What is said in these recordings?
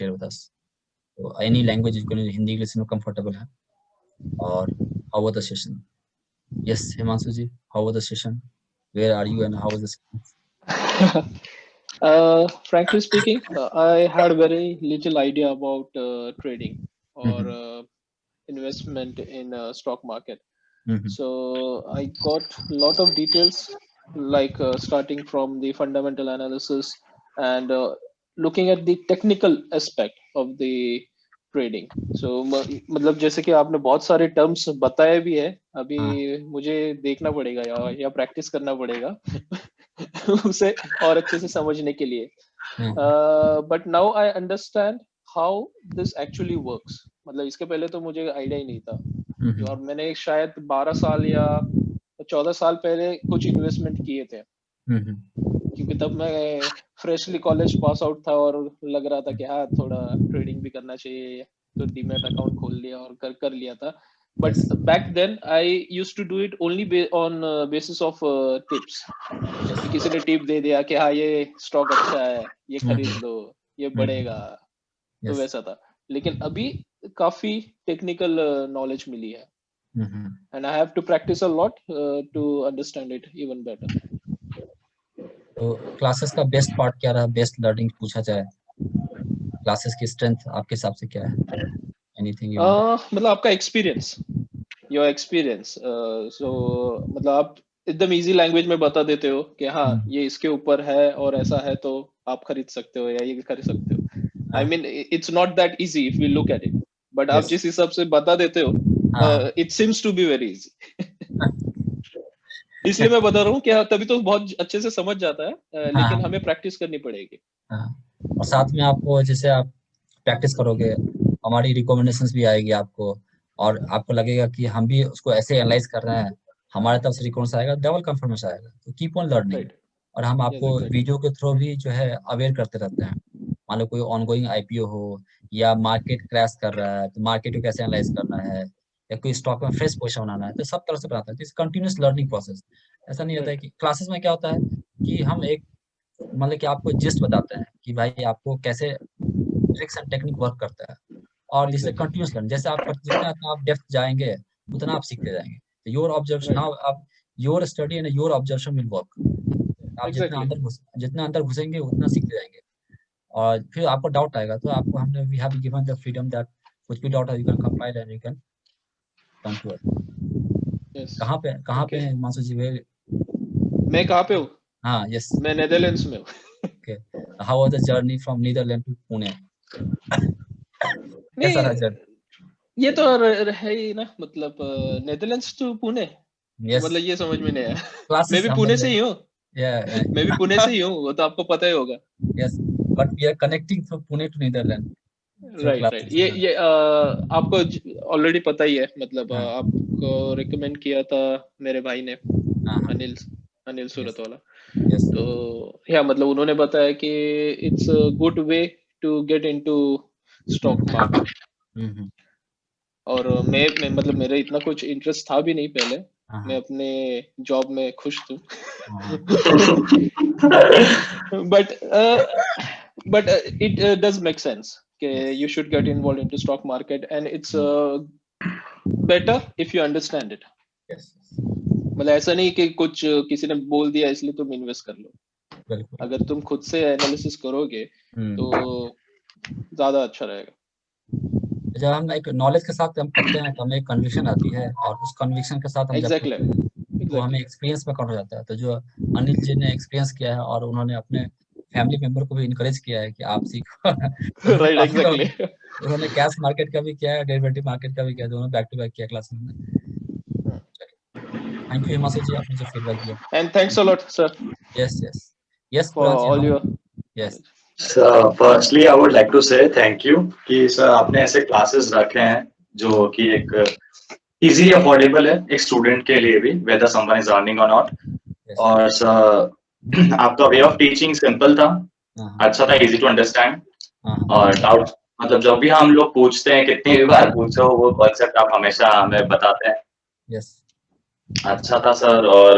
share with us. So any language you can, Hindi, English, no comfortable है. Or how was the session? Yes, Himanshu ji, how was the session? Where are you and how was the session? Frankly speaking, I had very little idea about trading or investment in stock market. So I got a lot of details, like starting from the fundamental analysis and looking at the technical aspect of the trading. So मतलब जैसे कि आपने बहुत सारे terms बताए भी है, अभी मुझे देखना पड़ेगा या प्रैक्टिस करना पड़ेगा उसे और अच्छे से समझने के लिए. But now I understand how this actually works. मतलब इसके पहले तो मुझे आइडिया ही नहीं था, और मैंने शायद 12 साल या 14 साल पहले कुछ इन्वेस्टमेंट किए थे, क्योंकि तब मैं फ्रेशली कॉलेज पास आउट था और लग रहा था कि हाँ थोड़ा ट्रेडिंग भी करना चाहिए, तो डीमैट अकाउंट खोल लिया और कर लिया था. But back then I used to do it only on basis of tips. कि किसी ने टिप दे दिया कि हाँ ये स्टॉक अच्छा है, ये खरीद लो, ये बढ़ेगा, तो वैसा था. लेकिन अभी काफी टेक्निकल नॉलेज मिली है, and I have to practice a lot to understand it even better. तो क्लासेस का बेस्ट पार्ट क्या रहा, बेस्ट लर्निंग पूछा जाए, क्लासेस की स्ट्रेंथ आपके हिसाब से क्या है? Anything you want? मतलब आपका एक्सपीरियंस, योर एक्सपीरियंस. सो मतलब आप एकदम इजी लैंग्वेज में बता देते हो कि हाँ ये इसके ऊपर है और ऐसा है, तो आप खरीद सकते हो या ये खरीद सकते हो. I mean it's not that easy if we look at it, but आप जिस हिसाब से बता देते हो, it seems to be very easy. इसलिए मैं बता रहा हूँ कि तभी तो बहुत अच्छे से समझ जाता है, लेकिन हमें प्रैक्टिस करनी पड़ेगी. और साथ में आपको जैसे आप प्रैक्टिस करोगे, हमारी रिकमेंडेशंस भी आएगी आपको, और आपको लगेगा कि हम भी उसको ऐसे एनालाइज कर रहे हैं, हमारे तरफ से रिकॉर्ड्स आएगा, डबल कंफर्मेशन आएगा. तो कीप ऑन लर्निंग. और हम आपको वीडियो के थ्रू भी जो है अवेयर करते रहते हैं. मान लो कोई ऑनगोइंग आईपीओ हो या मार्केट क्रैश कर रहा है, तो मार्केट को कैसे एनालाइज करना है, या कोई स्टॉक में फ्रेश पोजीशन बनाना है, तो सब तरह से बनाता है. तो इस कंटिन्यूस लर्निंग प्रोसेस. ऐसा नहीं होता है कि क्लासेस में क्या होता है कि हम एक मतलब कि आपको जिस्ट बताते हैं कि भाई आपको कैसे ट्रिक्स एंड टेक्निक वर्क करता है, और जिससे कंटिन्यूस लर्निंग, जैसे आप जितना आप डेप्थ जाएंगे उतना आप सीखते जाएंगे. तो योर ऑब्जर्वेशन नाउ, आप your study and your observation will work. आप जितना अंदर घुसेंगे उतना सीखते जाएंगे, और फिर आपको डाउट आएगा तो आपको हमने we have given the freedom that कुछ भी डाउट है you can compile and you can come to us. कहाँ पे हैं मानसू जी? मैं कहाँ पे हूँ? हाँ, यस, मैं नेदरलैंड्स में हूँ. Okay. How was the journey from Netherland to Pune? कैसा रहा जर्नी? ये तो है ही ना, मतलब नेदरलैंड्स टू पुणे, मतलब ये समझ में नहीं आया. मैं भी पुणे से ही हूँ. मैं भी पुणे से ही हूँ, वो तो आपको पता ही होगा. Yes, but we are connecting from Pune to Netherland. Right. ये आपको ऑलरेडी पता ही है, मतलब आपको रिकमेंड किया था मेरे भाई ने, अनिल सूरत वाला. तो या मतलब उन्होंने बताया कि it's a good way to get into stock market. और मैं मतलब मेरा इतना कुछ इंटरेस्ट था भी नहीं पहले, मैं अपने जॉब में खुश थी. but it does make sense कि you should get involved into stock market, and it's better if you understand it. मतलब ऐसा नहीं कि कुछ किसी ने बोल दिया इसलिए तुम इन्वेस्ट कर लो. अगर तुम खुद से एनालिसिस करोगे तो ज्यादा अच्छा रहेगा. जब हम एक नॉलेज के साथ हम करते हैं तो हमें एक कन्विक्शन आती है, और उस कन्विक्शन के साथ हम जब करते हैं तो हमें एक्सपीरियंस में कन्वर्ट हो जाता है. तो जो अनिल जी ने एक्सपीरियंस किया है, और उन्होंने अपने फैमिली मेंबर को भी इनकरेज किया है कि आप सीखो. Right, exactly. उन्होंने कैश मार्केट का भी किया है, डेरिवेटिव मार्केट का भी किया, दोनों बैक टू बैक किया क्लास में. थैंक यू हिमांशु जी, आपने जो फीडबैक दिया. And thanks a lot sir. Yes for all your. Yes. Firstly I would like to say thank you कि सर आपने ऐसे क्लासेस रखे हैं जो कि एक इजीली अफोर्डेबल है एक स्टूडेंट के लिए भी, वेदर समवन इज अर्निंग और नॉट. और सर आपका वे ऑफ टीचिंग सिंपल था, अच्छा था, इजी टू अंडरस्टैंड. और डाउट मतलब जब भी हम लोग पूछते हैं, कितनी भी बार पूछो, वो कॉन्सेप्ट आप हमेशा हमें बताते हैं. यस, अच्छा था सर. और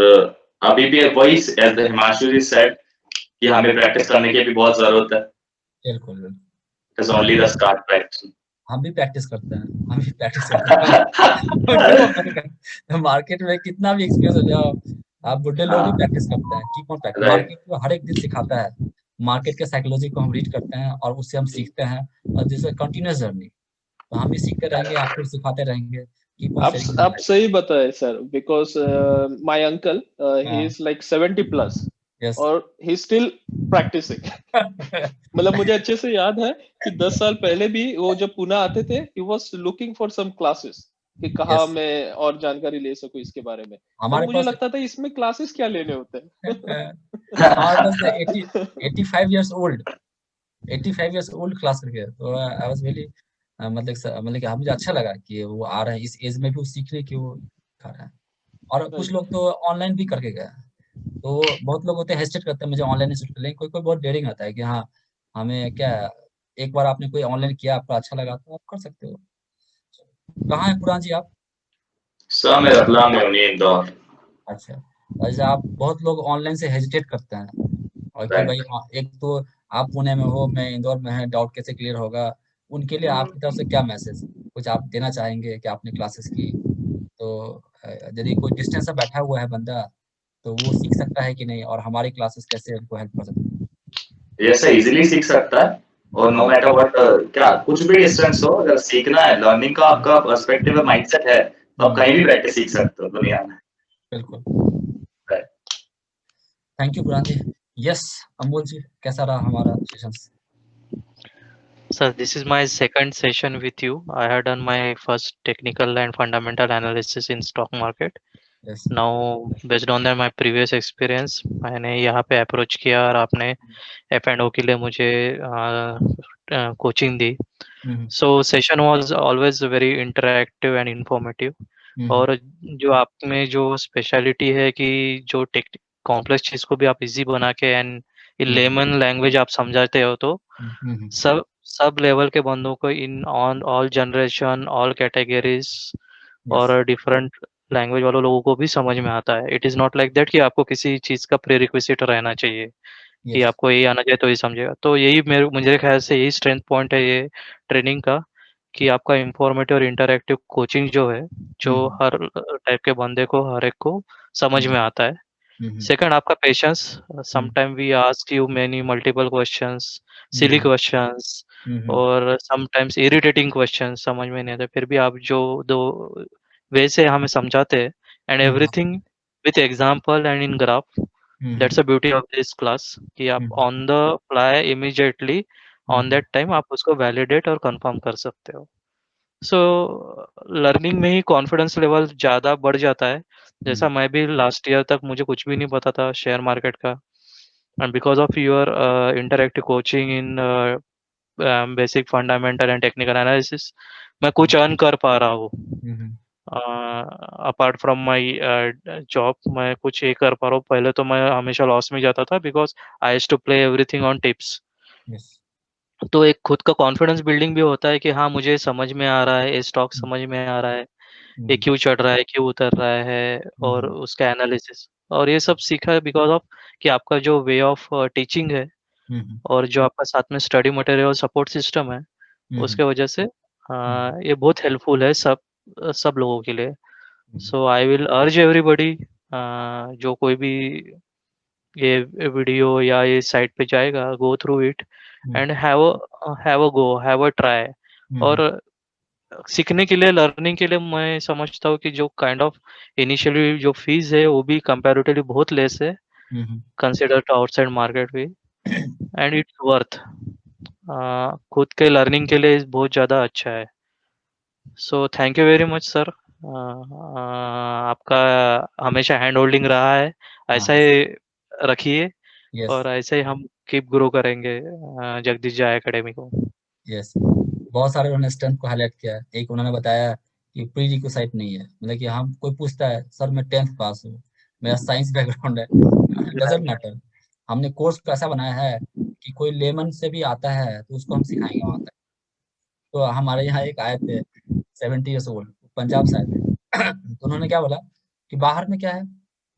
अभी भी वही एज हिमांशु जी सेड कि हमें प्रैक्टिस करने की भी बहुत जरूरत है. बिल्कुल. It is only the start practice. हम भी प्रैक्टिस करते हैं, हम भी प्रैक्टिस करते हैं। मार्केट में कितना भी एक्सपीरियंस हो जाओ, आप बुढ़े लोग भी प्रैक्टिस करते हैं, keep on practice. Right. Market को हर एक दिन सिखाता है, मार्केट के साइकोलॉजी को हम रीड करते हैं और उससे हम सीखते हैं, और दिस इज कंटिन्यूअस जर्नी। तो हम भी सीखते रहेंगे, आपको सिखाते रहेंगे। Keep on sharing. आप सही बताए sir, because my uncle he is like 70+ yes और ही स्टिल प्रैक्टिसिंग। मतलब मुझे अच्छे से याद है कि 10 साल पहले भी वो जब पुणे आते थे, he was looking for some classes कि कहाँ Yes. मैं और जानकारी ले सकूं इसके बारे में। तब हमारे मुझे पास लगता था इसमें क्लासेस क्या लेने होते हैं। हमारे पास 85 years old 85 years old class करके, तो आई वाज रियली मतलब कि मुझे अच्छा लगा कि वो आ रहे हैं, इस एज में भी वो सीख रहे कि वो कर रहे हैं। और कुछ लोग तो ऑनलाइन भी करके गए हैं। तो बहुत लोग होते हैं हेजिटेट करते हैं मुझे ऑनलाइन ही सूट कर, लेकिन कोई कोई बहुत डेयरिंग आता है कि हाँ हमें क्या है, एक बार आपने कोई ऑनलाइन किया, आपको अच्छा लगा तो आप कर सकते हो। कहाँ है पुरान जी आप? सर मैं रतलाम में हूँ, नहीं इंदौर। अच्छा, वैसे आप बहुत लोग ऑनलाइन से हेजिटेट करते हैं, और कि भाई एक तो आप पुणे में हो, मैं इंदौर में है, डाउट कैसे क्लियर होगा। उनके लिए आपकी तरफ से क्या मैसेज कुछ आप देना चाहेंगे कि आपने क्लासेस की, तो यदि कोई डिस्टेंस से बैठा हुआ है बंदा, तो वो सीख सकता है कि नहीं, और हमारी क्लासेस कैसे उनको हेल्प कर सकती है? ये सर इजीली सीख सकता है, और नो मैटर व्हाट, क्या कुछ भी डिस्टेंस हो, अगर सीखना है, लर्निंग का आपका पर्सपेक्टिव है, माइंडसेट है, तो आप कहीं भी बैठ के सीख सकते हो दुनिया में। बिल्कुल। थैंक यू पुरान जी। यस अमोल जी, कैसा रहा हमारा sessions? Sir, this is my second session with you. I had done my first technical and fundamental analysis in stock market. Yes Now, based on that, my previous experience, मैंने यहाँ पे approach किया और आपने F&O के लिए मुझे coaching the. So session was always very interactive and informative. और जो आप में जो स्पेशलिटी है कि जो कॉम्प्लेक्स चीज को भी आप इजी बना के एंड इन लेमन लैंग्वेज आप समझाते हो, तो सब लेवल के बंदों को in on all generation all categories और डिफरेंट लैंग्वेज वालों लोगों को भी समझ में आता है. It is not like that कि आपको किसी चीज का प्रीरिक्विजिट रहना चाहिए कि आपको ये आना चाहिए तो ये समझेगा. तो यही मुझे ख्याल से यही स्ट्रेंथ पॉइंट है ये ट्रेनिंग का, कि आपका इंफॉर्मेटिव और इंटरैक्टिव कोचिंग जो है, जो हर टाइप के बंदे को हर एक को समझ में आता है. सेकंड, आपका patience. Sometime we ask you many multiple questions, silly questions, और समटाइम्स इरिटेटिंग क्वेश्चंस समझ में नहीं आते, फिर भी आप जो दो वे से हमें समझाते हैं, and everything with example and in graph. That's a beauty of this class कि आप on the fly immediately on that time आप उसको वैलिडेट और कंफर्म कर सकते हो. सो लर्निंग में ही कॉन्फिडेंस लेवल ज़्यादा बढ़ जाता है. जैसा मैं भी लास्ट ईयर तक मुझे कुछ भी नहीं पता था शेयर मार्केट का, and because of your interactive coaching in basic fundamental and technical analysis मैं कुछ अर्न कर पा रहा हूँ. अपार्ट फ्रॉम माई जॉब मैं कुछ ये कर पा रहा हूँ. पहले तो मैं हमेशा लॉस में जाता था because I has to play everything on tips. तो एक खुद का कॉन्फिडेंस बिल्डिंग भी होता है कि हाँ मुझे समझ में आ रहा है, ये स्टॉक समझ में आ रहा है, ये क्यों चढ़ रहा है, क्यों उतर रहा है, और उसका एनालिसिस, और ये सब सीखा है बिकॉज ऑफ कि आपका जो वे ऑफ टीचिंग है और जो आपका साथ में स्टडी मटेरियल सपोर्ट सिस्टम है, उसके वजह से ये बहुत हेल्पफुल है सब लोगों के लिए. सो आई विल अर्ज एवरीबडी, जो कोई भी ये वीडियो या ये साइट पे जाएगा, go through it and have a go, have a try. और सीखने के लिए, लर्निंग के लिए मैं समझता हूँ कि जो काइंड ऑफ इनिशियली जो फीस है वो भी कंपैरेटिवली बहुत लेस है कंसिडर टू आउटसाइड मार्केट भी, एंड इट्स वर्थ. खुद के लर्निंग के लिए बहुत ज़्यादा अच्छा है. So thank you very much sir. आपका हमेशा हैंड होल्डिंग रहा है, ऐसा ही रखिए. और ऐसे ही हम कीप ग्रो करेंगे जगदीश जय एकेडमी को. यस, बहुत सारे उन्होंने स्ट्रेंथ को हाईलाइट किया. एक उन्होंने बताया कि प्री रिक्विजिट नहीं है, मतलब कि हम कोई पूछता है सर मैं 10th पास हूँ, मेरा साइंस बैकग्राउंड है, डजंट मैटर. हमने कोर्स को ऐसा बनाया है कि कोई लेमन से भी आता है तो उसको हम सिखाएंगे वहां तक. तो हमारे यहाँ एक आए थे 70 years old, पंजाब से आए थे. तो उन्होंने क्या बोला कि बाहर में क्या है,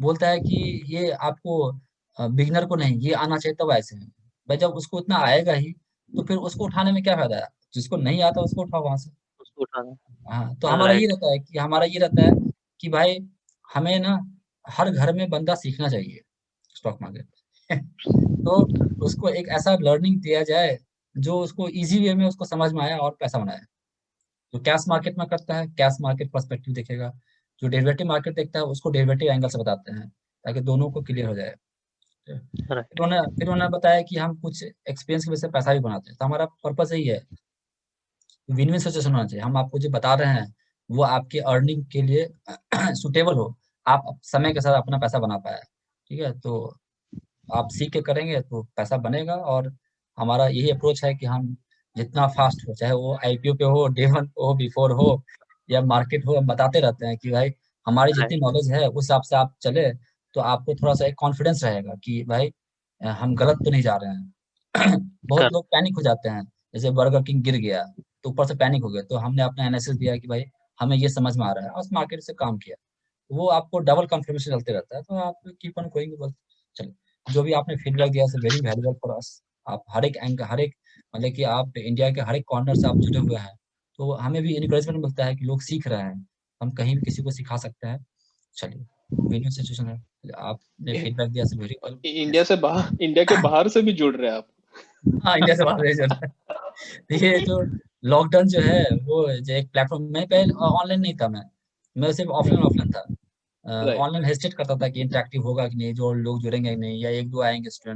बोलता है कि ये आपको बिगिनर को नहीं, ये आना चाहिए तब ऐसे है. भाई जब उसको इतना आएगा ही तो फिर उसको उठाने में क्या फायदा है? जिसको नहीं आता उसको उठाओ वहां से। उसको उठाना। हाँ, तो हमारा ये रहता है कि कि भाई हमें ना हर घर में बंदा सीखना चाहिए स्टॉक मार्केट। तो उसको एक ऐसा लर्निंग दिया जाए जो उसको इजी वे में उसको समझ में आया और पैसा बनाए। जो कैश मार्केट में करता है कैश मार्केट पर्सपेक्टिव देखेगा, जो डेरिवेटिव मार्केट देखता है उसको डेरिवेटिव एंगल से बताते हैं, ताकि दोनों को क्लियर हो जाए। राइट। फिर उन्होंने बताया कि हम कुछ एक्सपीरियंस की वजह से पैसा भी बनाते हैं, तो हमारा पर्पस यही है, विन विन सिचुएशन होना चाहिए। हम आपको जो बता रहे हैं वो आपके अर्निंग के लिए सुटेबल हो, आप समय के साथ अपना पैसा बना पाए। ठीक है, तो आप सीख के करेंगे तो पैसा बनेगा। और हमारा यही अप्रोच है कि हम जितना फास्ट हो, चाहे वो आईपीओ पे हो, डे वन हो, बिफोर हो या मार्केट हो, हम बताते रहते हैं कि भाई हमारी जितनी राइट। नॉलेज है उस हिसाब से आप चले तो आपको थोड़ा सा एक कॉन्फिडेंस रहेगा कि भाई हम गलत तो नहीं जा रहे हैं। बहुत कर। लोग पैनिक हो जाते हैं, जैसे बर्गर किंग गिर गया तो ऊपर से पैनिक हो गया, तो हमने अपना एनालिसिस दिया कि भाई हमें ये समझ में आ रहा है, उस मार्केट से काम किया, वो आपको डबल कंफर्मेशन चलते रहता है। तो आप कीप ऑन गोइंग बस। चलिए, जो भी आपने फीडबैक दिया है वेरी वैल्यूबल फॉर अस। आप हर एक मतलब कि आप इंडिया के हर एक कॉर्नर से आप जुड़े हुए हैं, तो हमें भी इनकरेजमेंट मिलता है कि लोग सीख रहे हैं, हम कहीं भी किसी को सिखा सकते हैं। चलिए, विन सिचुएशन है। आपने फीडबैक दिया से वेरी वेल। इंडिया के बाहर से भी जुड़ रहे हैं आप। हाँ, इंडिया से बाहर भेज रहा है। ये जो लॉकडाउन जो है वो जो एक प्लेटफॉर्म में पहले ऑनलाइन नहीं था, मैं सिर्फ ऑफलाइन ऑफलाइन था। राइट। ऑनलाइन हेजिटेट करता था कि इंटरेक्टिव होगा कि नहीं, जो लोग जुड़ेंगे कि नहीं, या एक दो आएंगे स्टूडेंट।